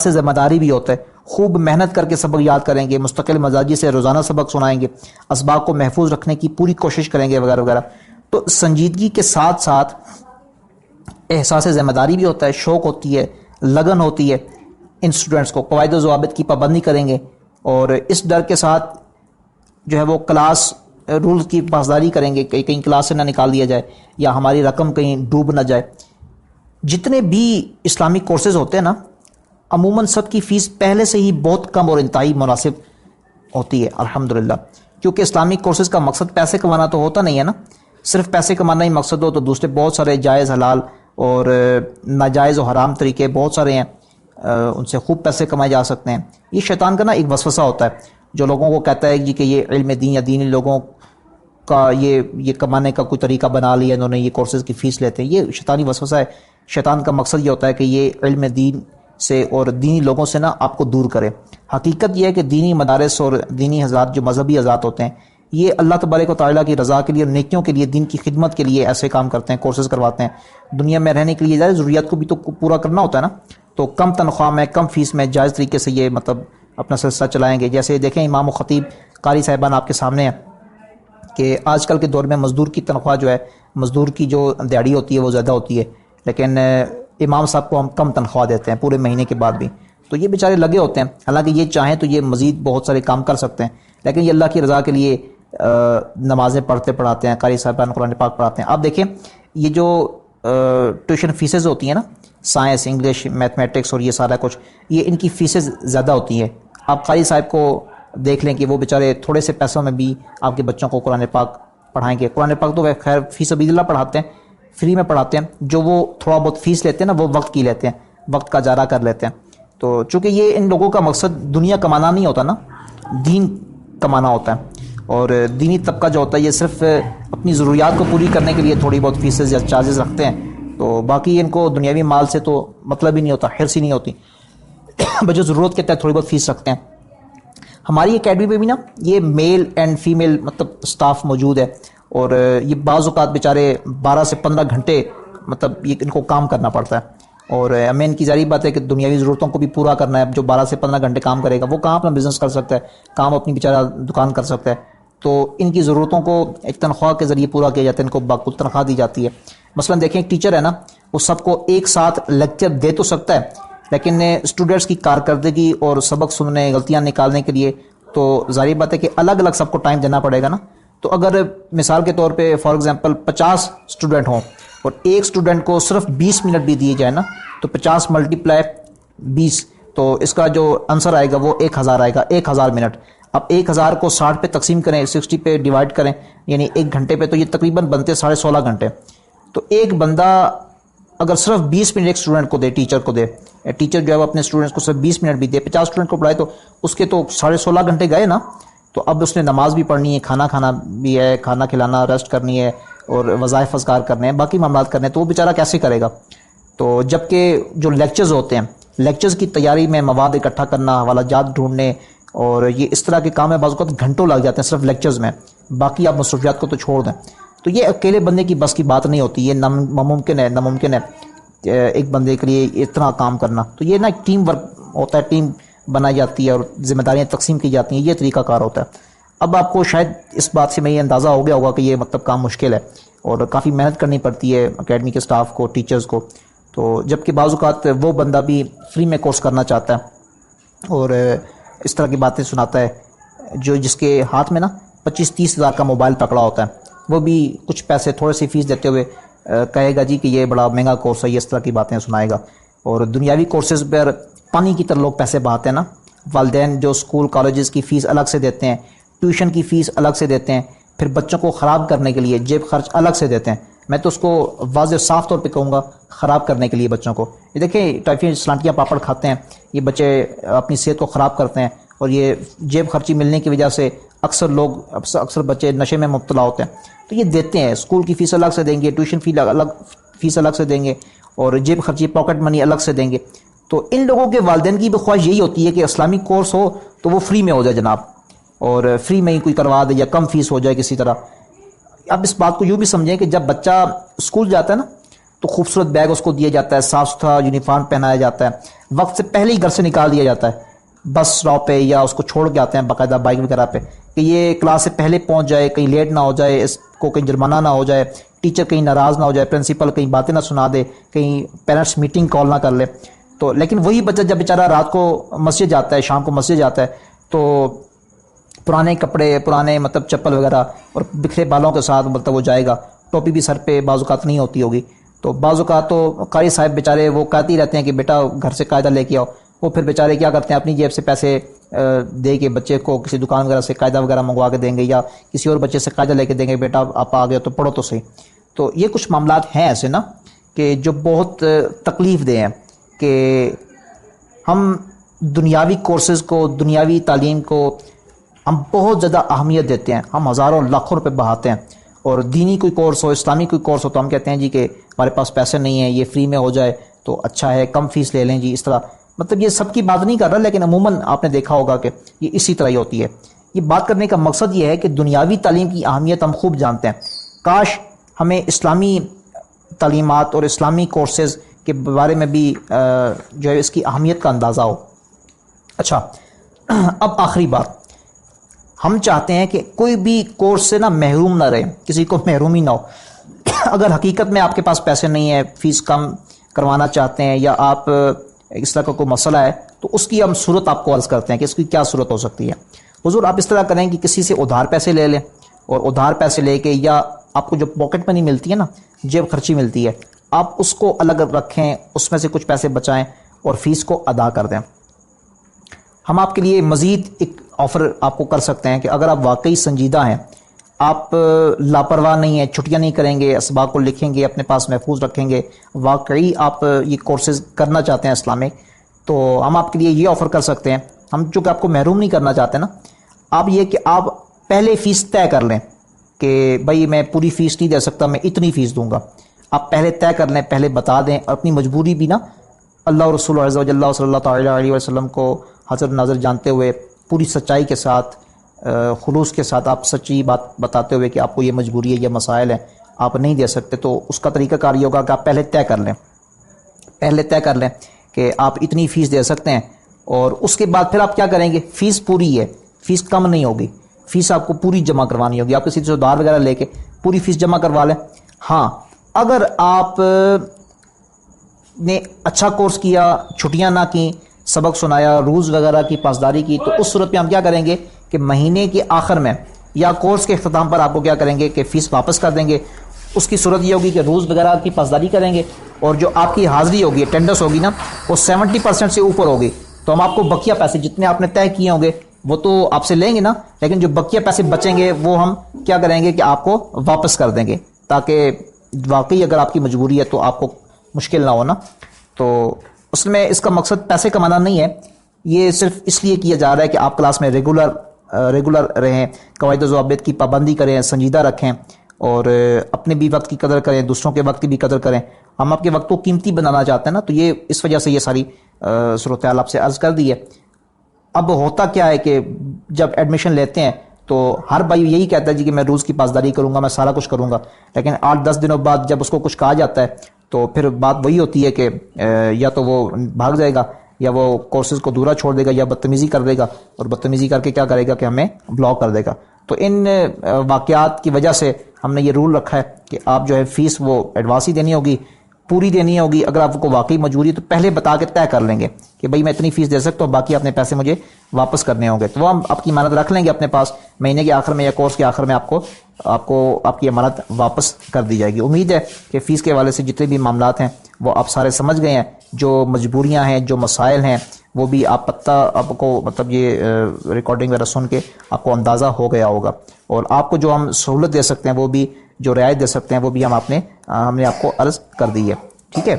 سے ذمہ داری بھی ہوتا ہے. خوب محنت کر کے سبق یاد کریں گے, مستقل مزاجی سے روزانہ سبق سنائیں گے, اسباق کو محفوظ رکھنے کی پوری کوشش کریں گے وغیرہ وغیرہ. تو سنجیدگی کے ساتھ ساتھ احساس ذمہ داری بھی ہوتا ہے, شوق ہوتی ہے, لگن ہوتی ہے. ان اسٹوڈنٹس کو قواعد و ضوابط کی پابندی کریں گے اور اس ڈر کے ساتھ جو ہے وہ کلاس رولز کی پاسداری کریں گے کہ کہیں کلاس سے نہ نکال دیا جائے یا ہماری رقم کہیں ڈوب نہ جائے. جتنے بھی اسلامک کورسز ہوتے ہیں نا, عموماً سب کی فیس پہلے سے ہی بہت کم اور انتہائی مناسب ہوتی ہے الحمدللہ, کیونکہ اسلامک کورسز کا مقصد پیسے کمانا تو ہوتا نہیں ہے نا. صرف پیسے کمانا ہی مقصد ہو تو دوسرے بہت سارے جائز حلال اور ناجائز و حرام طریقے بہت سارے ہیں, ان سے خوب پیسے کمائے جا سکتے ہیں. یہ شیطان کا نا ایک وسوسہ ہوتا ہے جو لوگوں کو کہتا ہے جی کہ یہ علم دین یا دینی لوگوں کا یہ کمانے کا کوئی طریقہ بنا لیا انہوں نے, یہ کورسز کی فیس لیتے ہیں. یہ شیطانی وسوسہ ہے. شیطان کا مقصد یہ ہوتا ہے کہ یہ علم دین سے اور دینی لوگوں سے نا آپ کو دور کرے. حقیقت یہ ہے کہ دینی مدارس اور دینی حضرات جو مذہبی حضرات ہوتے ہیں یہ اللہ تبارک و تعالیٰ کی رضا کے لیے اور نیکیوں کے لیے, دین کی خدمت کے لیے ایسے کام کرتے ہیں, کورسز کرواتے ہیں. دنیا میں رہنے کے لیے ظاہر ضروریات کو بھی تو پورا کرنا ہوتا ہے نا, تو کم تنخواہ میں کم فیس میں جائز طریقے سے یہ مطلب اپنا سلسلہ چلائیں گے. جیسے دیکھیں امام و خطیب قاری صاحبان آپ کے سامنے ہیں کہ آج کل کے دور میں مزدور کی تنخواہ جو ہے, مزدور کی جو دیہڑی ہوتی ہے وہ زیادہ ہوتی ہے, لیکن امام صاحب کو ہم کم تنخواہ دیتے ہیں پورے مہینے کے بعد بھی. تو یہ بیچارے لگے ہوتے ہیں, حالانکہ یہ چاہیں تو یہ مزید بہت سارے کام کر سکتے ہیں, لیکن یہ اللہ کی رضا کے لیے نمازیں پڑھتے پڑھاتے ہیں, قاری صاحبان قرآن پاک پڑھاتے ہیں. آپ دیکھیں یہ جو ٹیوشن فیسز ہوتی ہیں نا, سائنس, انگلش, میتھمیٹکس اور یہ سارا کچھ, یہ ان کی فیسز زیادہ ہوتی ہیں. آپ قاری صاحب کو دیکھ لیں کہ وہ بیچارے تھوڑے سے پیسوں میں بھی آپ کے بچوں کو قرآن پاک پڑھائیں گے. قرآن پاک تو خیر فی سبیل اللہ پڑھاتے ہیں, فری میں پڑھاتے ہیں. جو وہ تھوڑا بہت فیس لیتے ہیں نا وہ وقت کی لیتے ہیں, وقت کا جارہ کر لیتے ہیں. تو چونکہ یہ ان لوگوں کا مقصد دنیا کمانا نہیں ہوتا نا, دین کمانا ہوتا ہے. اور دینی طبقہ جو ہوتا ہے یہ صرف اپنی ضروریات کو پوری کرنے کے لیے تھوڑی بہت فیسز یا چارجز رکھتے ہیں. تو باقی ان کو دنیاوی مال سے تو مطلب ہی نہیں ہوتا, حرص ہی نہیں ہوتی, بجو ضرورت کے تحت تھوڑی بہت فیس رکھتے ہیں. ہماری اکیڈمی میں بھی نا یہ میل اینڈ فیمیل مطلب سٹاف موجود ہے, اور یہ بعض اوقات بیچارے 12 سے 15 گھنٹے مطلب یہ ان کو کام کرنا پڑتا ہے. اور ہمیں ان کی ظاہری بات ہے کہ دنیاوی ضرورتوں کو بھی پورا کرنا ہے. جو 12 سے 15 گھنٹے کام کرے گا وہ کہاں اپنا بزنس کر سکتا ہے, کام اپنی بیچارہ دکان کر سکتا ہے. تو ان کی ضرورتوں کو ایک تنخواہ کے ذریعے پورا کیا جاتا ہے, ان کو باقل تنخواہ دی جاتی ہے. مثلا دیکھیں ایک ٹیچر ہے نا, وہ سب کو ایک ساتھ لیکچر دے تو سکتا ہے, لیکن اسٹوڈنٹس کی کارکردگی اور سبق سننے, غلطیاں نکالنے کے لیے تو ظاہر بات ہے کہ الگ الگ سب کو ٹائم دینا پڑے گا نا. تو اگر مثال کے طور پہ فار ایگزامپل 50 اسٹوڈنٹ ہوں اور ایک اسٹوڈنٹ کو صرف 20 منٹ بھی دیے جائے نا, تو 50 ملٹیپلائی 20, تو اس کا جو آنسر آئے گا وہ 1000 آئے گا, 1000 منٹ. اب 1000 کو 60 پہ تقسیم کریں, 60 پہ ڈیوائڈ کریں, یعنی ایک گھنٹے پہ, تو یہ تقریباً بنتے 16.5 گھنٹے. تو ایک بندہ اگر صرف 20 منٹ ایک اسٹوڈنٹ کو دے, ٹیچر کو دے, ٹیچر جو ہے وہ اپنے اسٹوڈنٹس کو صرف 20 منٹ بھی دے, 50 اسٹوڈنٹ کو پڑھائے, تو اس کے تو 16.5 گھنٹے گئے نا. تو اب اس نے نماز بھی پڑھنی ہے, کھانا کھانا بھی ہے, کھانا کھلانا, ریسٹ کرنی ہے, اور وظائف اذکار کرنے ہیں, باقی معاملات کرنے ہیں, تو وہ بیچارہ کیسے کرے گا. تو جبکہ جو لیکچرز ہوتے ہیں, لیکچرز کی تیاری میں مواد اکٹھا کرنا, حوالہ جات ڈھونڈنے, اور یہ اس طرح کے کام میں بعض اوقات گھنٹوں لگ جاتے ہیں صرف لیکچرز میں, باقی آپ مصروفیات کو تو چھوڑ دیں. تو یہ اکیلے بندے کی بس کی بات نہیں ہوتی, یہ ناممکن ہے ایک بندے کے لیے اتنا کام کرنا. تو یہ نا ایک ٹیم ورک ہوتا ہے, ٹیم بنائی جاتی ہے اور ذمہ داریاں تقسیم کی جاتی ہیں, یہ طریقہ کار ہوتا ہے. اب آپ کو شاید اس بات سے میں یہ اندازہ ہو گیا ہوگا کہ یہ مطلب کام مشکل ہے اور کافی محنت کرنی پڑتی ہے اکیڈمی کے سٹاف کو, ٹیچرز کو. تو جبکہ بعض اوقات وہ بندہ بھی فری میں کورس کرنا چاہتا ہے اور اس طرح کی باتیں سناتا ہے, جو جس کے ہاتھ میں نا 25-30 ہزار کا موبائل پکڑا ہوتا ہے, وہ بھی کچھ پیسے تھوڑے سی فیس دیتے ہوئے کہے گا جی کہ یہ بڑا مہنگا کورس ہے, یہ اس طرح کی باتیں سنائے گا. اور دنیاوی کورسز پر پانی کی طرح لوگ پیسے بہاتے ہیں نا. والدین جو اسکول کالجز کی فیس الگ سے دیتے ہیں, ٹیوشن کی فیس الگ سے دیتے ہیں, پھر بچوں کو خراب کرنے کے لیے جیب خرچ الگ سے دیتے ہیں. میں تو اس کو واضح صاف طور پہ کہوں گا, خراب کرنے کے لیے بچوں کو. یہ دیکھیں ٹائفین سلانٹیاں پاپڑ کھاتے ہیں, یہ بچے اپنی صحت کو خراب کرتے ہیں, اور یہ جیب خرچی ملنے کی وجہ سے اکثر بچے نشے میں مبتلا ہوتے ہیں. تو یہ دیتے ہیں, اسکول کی فیس الگ سے دیں گے, ٹیوشن فیس الگ سے دیں گے, اور جیب خرچی پاکٹ منی الگ سے دیں گے. تو ان لوگوں کے والدین کی بھی خواہش یہی ہوتی ہے کہ اسلامک کورس ہو تو وہ فری میں ہو جائے جناب, اور فری میں ہی کوئی کروا دے یا کم فیس ہو جائے کسی طرح. اب اس بات کو یوں بھی سمجھیں کہ جب بچہ اسکول جاتا ہے نا, تو خوبصورت بیگ اس کو دیا جاتا ہے, صاف ستھرا یونیفارم پہنایا جاتا ہے, وقت سے پہلے ہی گھر سے نکال دیا جاتا ہے بس اسٹاپ پہ, یا اس کو چھوڑ کے آتے ہیں باقاعدہ بائک وغیرہ پہ کہ یہ کلاس سے پہلے پہنچ جائے, کہیں لیٹ نہ ہو جائے, اس کو کہیں جرمانہ نہ ہو جائے, ٹیچر کہیں ناراض نہ ہو جائے, پرنسپل کہیں باتیں نہ سنا دے, کہیں پیرنٹس میٹنگ کال نہ کر لے. تو لیکن وہی بچہ جب بیچارہ رات کو مسجد جاتا ہے, شام کو مسجد جاتا ہے, تو پرانے کپڑے, پرانے مطلب چپل وغیرہ اور بکھرے بالوں کے ساتھ مطلب وہ جائے گا, ٹوپی بھی سر پہ بعض اوقات نہیں ہوتی ہوگی. تو بعض اوقات تو قاری صاحب بیچارے وہ کہتے ہی رہتے ہیں کہ بیٹا گھر سے قاعدہ لے کے آؤ, وہ پھر بیچارے کیا کرتے ہیں اپنی جیب سے پیسے دے کے بچے کو کسی دکان وغیرہ سے قاعدہ وغیرہ منگوا کے دیں گے, یا کسی اور بچے سے قاعدہ لے کے دیں گے, بیٹا آپ آ گئے تو پڑھو تو صحیح. تو یہ کچھ معاملات ہیں ایسے نا کہ جو بہت تکلیف دہ ہیں کہ ہم دنیاوی کورسز کو, دنیاوی تعلیم کو ہم بہت زیادہ اہمیت دیتے ہیں, ہم ہزاروں لاکھوں روپے بہاتے ہیں, اور دینی کوئی کورس ہو, اسلامی کوئی کورس ہو تو ہم کہتے ہیں جی کہ ہمارے پاس پیسے نہیں ہیں, یہ فری میں ہو جائے تو اچھا ہے, کم فیس لے لیں جی, اس طرح. مطلب یہ سب کی بات نہیں کر رہا, لیکن عموماً آپ نے دیکھا ہوگا کہ یہ اسی طرح ہی ہوتی ہے. یہ بات کرنے کا مقصد یہ ہے کہ دنیاوی تعلیم کی اہمیت ہم خوب جانتے ہیں, کاش ہمیں اسلامی تعلیمات اور اسلامی کورسز کے بارے میں بھی جو ہے اس کی اہمیت کا اندازہ ہو. اچھا, اب آخری بات, ہم چاہتے ہیں کہ کوئی بھی کورس سے نا محروم نہ رہے, کسی کو محرومی نہ ہو. اگر حقیقت میں آپ کے پاس پیسے نہیں ہیں, فیس کم کروانا چاہتے ہیں, یا آپ اس طرح کا کوئی مسئلہ ہے, تو اس کی ہم صورت آپ کو عرض کرتے ہیں کہ اس کی کیا صورت ہو سکتی ہے. حضور آپ اس طرح کریں کہ کسی سے ادھار پیسے لے لیں, اور ادھار پیسے لے کے, یا آپ کو جو پاکٹ منی ملتی ہے نا, جیب خرچی ملتی ہے, آپ اس کو الگ رکھیں, اس میں سے کچھ پیسے بچائیں اور فیس کو ادا کر دیں. ہم آپ کے لیے مزید ایک آفر آپ کو کر سکتے ہیں کہ اگر آپ واقعی سنجیدہ ہیں, آپ لاپرواہ نہیں ہیں, چھٹیاں نہیں کریں گے, اسباق کو لکھیں گے, اپنے پاس محفوظ رکھیں گے, واقعی آپ یہ کورسز کرنا چاہتے ہیں اسلامک, تو ہم آپ کے لیے یہ آفر کر سکتے ہیں. ہم چونکہ آپ کو محروم نہیں کرنا چاہتے نا, آپ یہ کہ آپ پہلے فیس طے کر لیں کہ بھائی میں پوری فیس نہیں دے سکتا, میں اتنی فیس دوں گا. آپ پہلے طے کر لیں, پہلے بتا دیں, اور اپنی مجبوری بھی نا اللہ اور رسول عز و جل صلی اللہ تعالیٰ علیہ وسلم کو حاضر ناظر جانتے ہوئے, پوری سچائی کے ساتھ, خلوص کے ساتھ, آپ سچی بات بتاتے ہوئے کہ آپ کو یہ مجبوری ہے, یہ مسائل ہیں, آپ نہیں دے سکتے, تو اس کا طریقہ کار یہ ہوگا کہ آپ پہلے طے کر لیں, پہلے طے کر لیں کہ آپ اتنی فیس دے سکتے ہیں. اور اس کے بعد پھر آپ کیا کریں گے, فیس پوری ہے, فیس کم نہیں ہوگی, فیس آپ کو پوری جمع کروانی ہوگی. آپ کسی سے ادھار وغیرہ لے کے پوری فیس جمع کروا لیں. ہاں, اگر آپ نے اچھا کورس کیا, چھٹیاں نہ کی, سبق سنایا, روز وغیرہ کی پاسداری کی, تو اس صورت میں ہم کیا کریں گے کہ مہینے کے آخر میں یا کورس کے اختتام پر آپ کو کیا کریں گے کہ فیس واپس کر دیں گے. اس کی صورت یہ ہوگی کہ روز وغیرہ کی پاسداری کریں گے, اور جو آپ کی حاضری ہوگی, اٹینڈنس ہوگی نا, وہ 70% سے اوپر ہوگی, تو ہم آپ کو بقیہ پیسے جتنے آپ نے طے کیے ہوں گے وہ تو آپ سے لیں گے نا, لیکن جو بقیہ پیسے بچیں گے وہ ہم کیا کریں گے کہ آپ کو واپس کر دیں گے, تاکہ واقعی اگر آپ کی مجبوری ہے تو آپ کو مشکل نہ ہو نا. تو اصل میں اس کا مقصد پیسے کمانا نہیں ہے, یہ صرف اس لیے کیا جا رہا ہے کہ آپ کلاس میں ریگولر رہیں, قواعد و ضوابط کی پابندی کریں, سنجیدہ رکھیں, اور اپنے بھی وقت کی قدر کریں, دوسروں کے وقت کی بھی قدر کریں. ہم آپ کے وقت کو قیمتی بنانا چاہتے ہیں نا, تو یہ اس وجہ سے یہ ساری صورتحال آپ سے عرض کر دی ہے. اب ہوتا کیا ہے کہ جب ایڈمیشن لیتے ہیں تو ہر بھائی یہی کہتا ہے جی کہ میں روز کی پاسداری کروں گا, میں سارا کچھ کروں گا, لیکن 8-10 دنوں بعد جب اس کو کچھ کہا جاتا ہے تو پھر بات وہی ہوتی ہے کہ یا تو وہ بھاگ جائے گا, یا وہ کورسز کو دورہ چھوڑ دے گا, یا بدتمیزی کر دے گا, اور بدتمیزی کر کے کیا کرے گا کہ ہمیں بلاک کر دے گا. تو ان واقعات کی وجہ سے ہم نے یہ رول رکھا ہے کہ آپ جو ہے فیس وہ ایڈوانس ہی دینی ہوگی, پوری دینی ہوگی. اگر آپ کو واقعی مجبوری ہے تو پہلے بتا کے طے کر لیں گے کہ بھائی میں اتنی فیس دے سکتا ہوں, باقی اپنے پیسے مجھے واپس کرنے ہوں گے, تو وہ ہم آپ کی امانت رکھ لیں گے اپنے پاس. مہینے کے آخر میں یا کورس کے آخر میں آپ کی امانت واپس کر دی جائے گی. امید ہے کہ فیس کے حوالے سے جتنے بھی معاملات ہیں وہ آپ سارے سمجھ گئے ہیں, جو مجبوریاں ہیں, جو مسائل ہیں, وہ بھی آپ کو مطلب یہ ریکارڈنگ وغیرہ سن کے آپ کو اندازہ ہو گیا ہوگا. اور آپ کو جو ہم سہولت دے سکتے ہیں, وہ بھی جو رعایت دے سکتے ہیں, وہ بھی ہم نے آپ کو عرض کر دی ہے. ٹھیک ہے.